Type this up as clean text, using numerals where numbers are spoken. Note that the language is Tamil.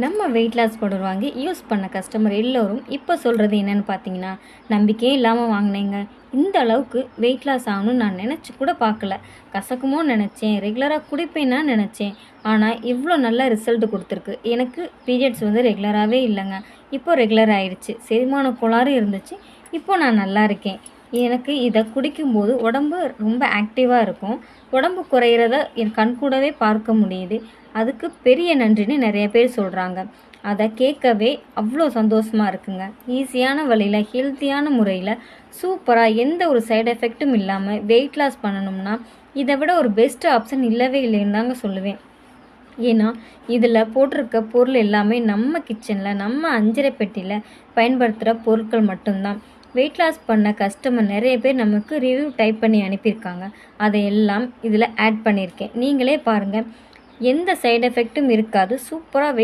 நம்ம வெயிட் லாஸ் பவுடர் வாங்கி யூஸ் பண்ண கஸ்டமர் எல்லோரும் இப்போ சொல்கிறது என்னென்னு பார்த்தீங்கன்னா, நம்பிக்கையே இல்லாமல் வாங்கினேங்க. இந்த அளவுக்கு வெயிட் லாஸ் ஆகணும்னு நான் நினச்சி கூட பார்க்கல. கசக்குமோ நினச்சேன், ரெகுலராக குடிப்பேன்னா நினச்சேன். ஆனால் இவ்வளோ நல்ல ரிசல்ட் கொடுத்துருக்கு. எனக்கு பீரியட்ஸ் ரெகுலராகவே இல்லைங்க. இப்போ ரெகுலர் ஆயிடுச்சு. செரிமான கோளாறு இருந்துச்சு. இப்போ நான் நல்லா இருக்கேன். எனக்கு இதை குடிக்கும்போது உடம்பு ரொம்ப ஆக்டிவாக இருக்கும். உடம்பு குறையிறத என் கண் கூடவே பார்க்க முடியுது. அதுக்கு பெரிய நன்றின்னு நிறைய பேர் சொல்கிறாங்க. அதை கேட்கவே அவ்வளோ சந்தோஷமாக இருக்குங்க. ஈஸியான வழியில் ஹெல்த்தியான முறையில் சூப்பராக எந்த ஒரு சைடு எஃபெக்ட்டும் இல்லாமல் வெயிட் லாஸ் பண்ணணும்னா இதை விட ஒரு பெஸ்ட் ஆப்ஷன் இல்லவே இல்லைன்னு தாங்க சொல்லுவேன். ஏன்னா இதில் போட்டிருக்க பொருள் எல்லாமே நம்ம கிச்சனில் நம்ம அஞ்சரை பெட்டியில் பயன்படுத்துகிற பொருட்கள் மட்டும்தான். வெயிட் லாஸ் பண்ண கஸ்டமர் நிறைய பேர் நமக்கு ரிவ்யூ டைப் பண்ணி அனுப்பியிருக்காங்க. அதையெல்லாம் இதில் ஆட் பண்ணியிருக்கேன். நீங்களே பாருங்கள், எந்த சைடு எஃபெக்ட்டும் இருக்காது. சூப்பராக வெயிட்